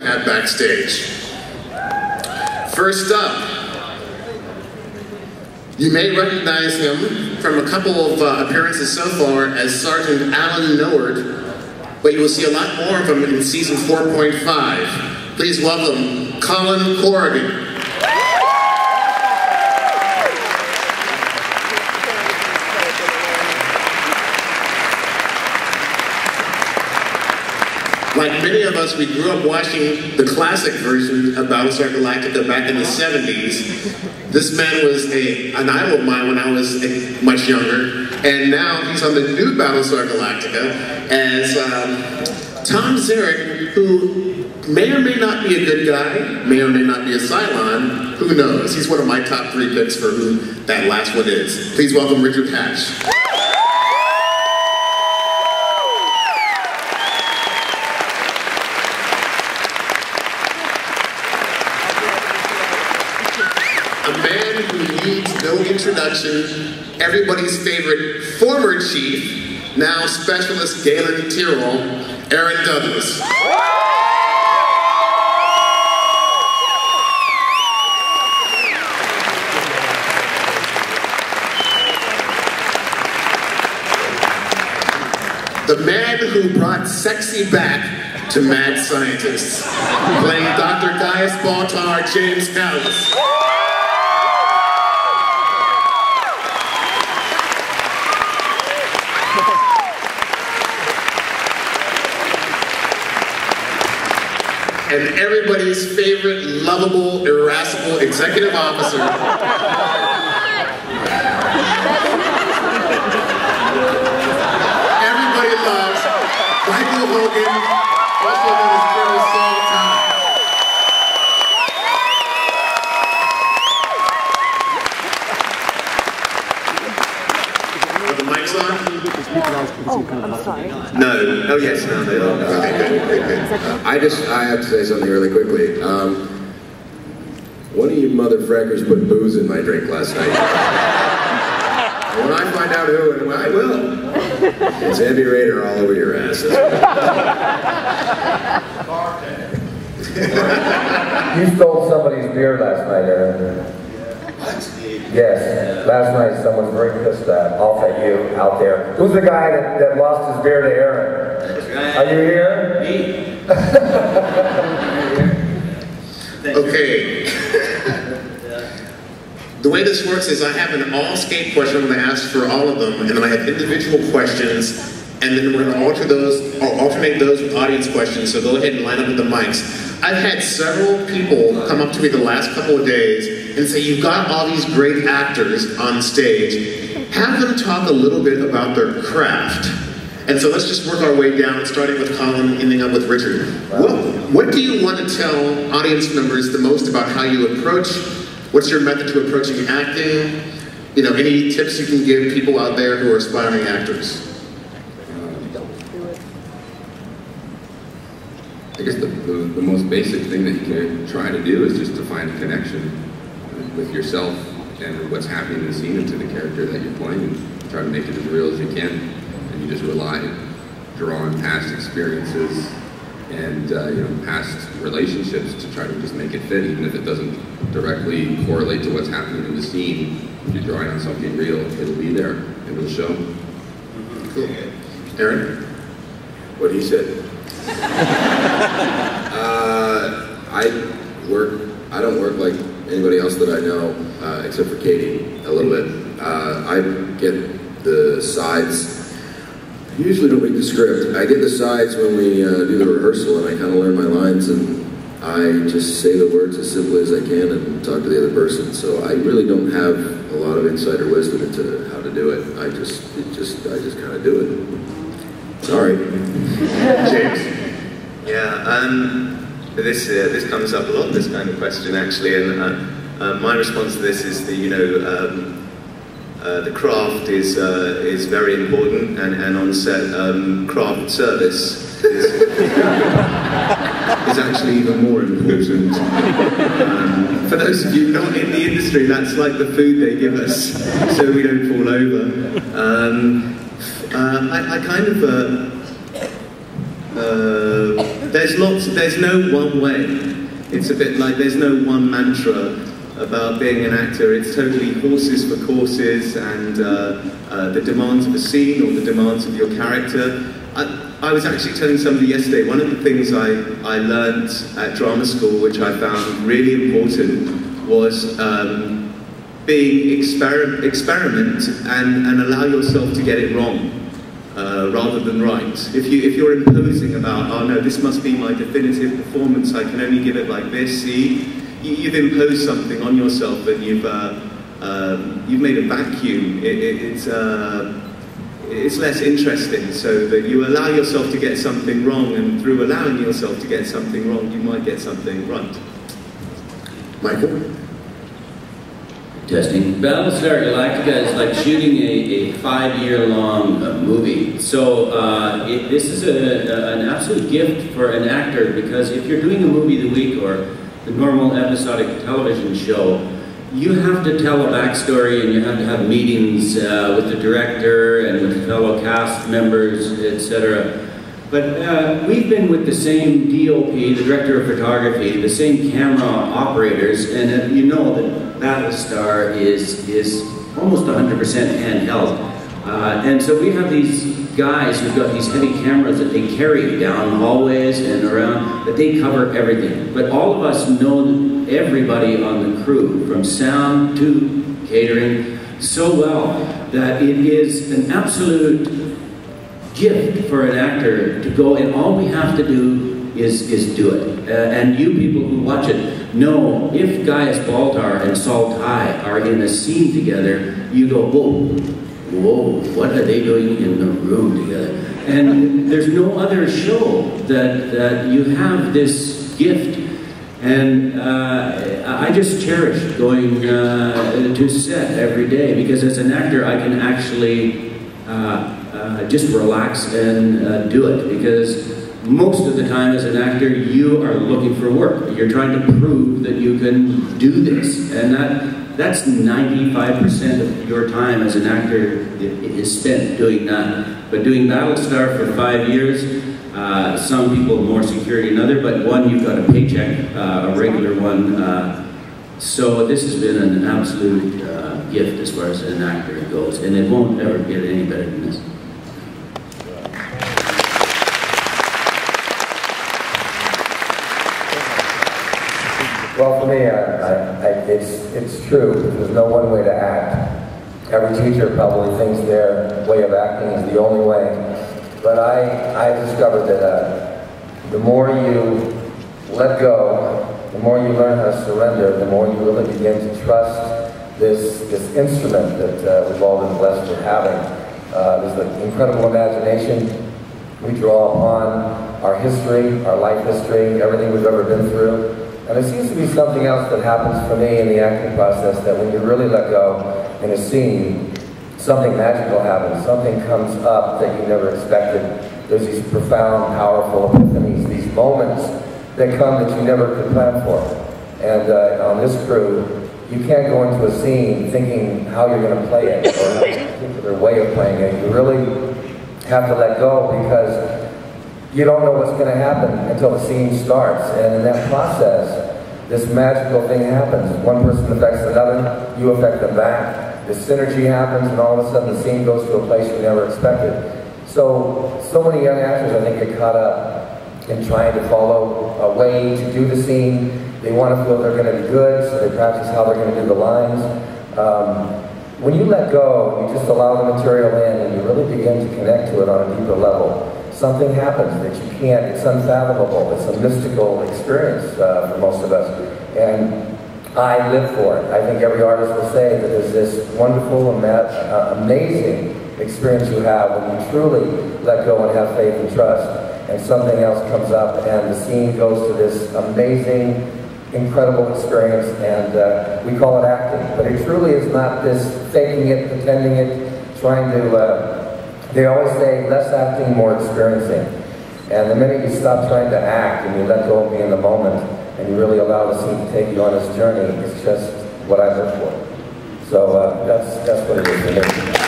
at backstage. First up, you may recognize him from a couple of appearances so far as Sergeant Alan Nowart, but you will see a lot more of him in season 4.5. Please welcome Colin Corrigan. Like many of us, we grew up watching the classic version of Battlestar Galactica back in the 70s. This man was an idol of mine when I was much younger, and now he's on the new Battlestar Galactica as Tom Zarek, who may or may not be a good guy, may or may not be a Cylon, who knows? He's one of my top 3 picks for who that last one is. Please welcome Richard Hatch. No introduction, everybody's favorite former chief, now specialist Galen Tyrol, Aaron Douglas. The man who brought sexy back to mad scientists, playing Dr. Gaius Baltar, James Callis. And everybody's favorite, lovable, irascible executive officer. Everybody loves Michael Hogan, also known as Colonel Saul Tigh. Are the mics on? Oh, I'm sorry. No. Oh, yes. No, they are. Okay, good. I have to say something really quickly. One of you mother frackers put booze in my drink last night. When I find out who, and I will, it's Heavy Raider all over your ass. You stole somebody's beer last night, Aaron. What? Yes, last night someone was very pissed off at you out there. Who's the guy that lost his beer to Aaron? Are you here? Me. Okay. The way this works is I have an all-skate question I'm going to ask for all of them, and then I have individual questions, and then we're going to alternate those with audience questions, so go ahead and line up with the mics. I've had several people come up to me the last couple of days and say, you've got all these great actors on stage. Have them talk a little bit about their craft. And so let's just work our way down, starting with Colin, ending up with Richard. What do you want to tell audience members the most about how you approach? What's your method to approaching acting? You know, any tips you can give people out there who are aspiring actors? I guess the most basic thing that you can try to do is just to find a connection with yourself and what's happening in the scene and to the character that you're playing, and try to make it as real as you can. And you just draw on past experiences and past relationships to try to just make it fit, even if it doesn't directly correlate to what's happening in the scene. If you're drawing on something real, it'll be there and it'll show. Cool. Aaron? What he said. I don't work like anybody else that I know, except for Katie, a little bit. I get the sides. I usually don't read the script. I get the sides when we do the rehearsal, and I kind of learn my lines, and I just say the words as simply as I can and talk to the other person. So I really don't have a lot of insider wisdom into how to do it. I just kind of do it. Sorry. James? Yeah, this comes up a lot, this kind of question, actually, and my response to this is that, the craft is very important, and on set, craft service is actually even more important. For those of you not in the industry, that's like the food they give us, so we don't fall over. I kind of there's no one way. It's a bit like there's no one mantra about being an actor. It's totally horses for courses, and the demands of a scene or the demands of your character. I was actually telling somebody yesterday, one of the things I learned at drama school, which I found really important, was being experiment and allow yourself to get it wrong rather than right. If you're imposing about, oh no, this must be my definitive performance, I can only give it like this, see, you've imposed something on yourself, and you've made a vacuum. It's less interesting, so that you allow yourself to get something wrong, and through allowing yourself to get something wrong, you might get something right. Michael? Testing. Battlestar Galactica is like shooting a 5-year-long movie. So this is an absolute gift for an actor, because if you're doing a movie of the week or the normal episodic television show, you have to tell a backstory, and you have to have meetings with the director and with fellow cast members, etc. But we've been with the same DOP, the director of photography, the same camera operators, and you know that Battlestar is almost 100% handheld. And so we have these guys who've got these heavy cameras that they carry down hallways and around, that they cover everything. But all of us know everybody on the crew, from sound to catering, so well that it is an absolute gift for an actor to go, and all we have to do is do it. And you people who watch it know, if Gaius Baltar and Saul Tigh are in a scene together, you go, whoa, whoa, what are they doing in the room together? And there's no other show that you have this gift. And I just cherish going to set every day, because as an actor I can actually just relax and do it, because most of the time as an actor you are looking for work. You're trying to prove that you can do this, and that's 95% of your time as an actor is spent doing that. But doing Battlestar for 5 years, some people more security than other, but one, you've got a paycheck, a regular one. So this has been an absolute gift as far as an actor goes, and it won't ever get any better than this. Well, for me, it's true. There's no one way to act. Every teacher probably thinks their way of acting is the only way. But I discovered that the more you let go, the more you learn how to surrender, the more you really begin to trust this instrument that we've all been blessed with having. There's the incredible imagination. We draw upon our history, our life history, everything we've ever been through. And there seems to be something else that happens for me in the acting process, that when you really let go in a scene, something magical happens. Something comes up that you never expected. There's these profound, powerful epiphanies, these moments that come that you never could plan for. And on this crew, you can't go into a scene thinking how you're going to play it or a particular way of playing it. You really have to let go, because you don't know what's going to happen until the scene starts. And in that process, this magical thing happens. One person affects another, you affect them back. The synergy happens, and all of a sudden the scene goes to a place you never expected. So many young actors, I think, get caught up in trying to follow a way to do the scene. They want to feel they're going to be good, so they practice how they're going to do the lines. When you let go, you just allow the material in, and you really begin to connect to it on a deeper level. Something happens that you can't, it's unfathomable. It's a mystical experience for most of us. And I live for it. I think every artist will say that there's this wonderful, amazing experience you have when you truly let go and have faith and trust, and something else comes up and the scene goes to this amazing, incredible experience, and we call it acting. But it truly is not this faking it, pretending it, trying to, they always say less acting, more experiencing. And the minute you stop trying to act and you let go of being in the moment, and you really allow the scene to take you on this journey, it's just what I live for. So that's what it is for me.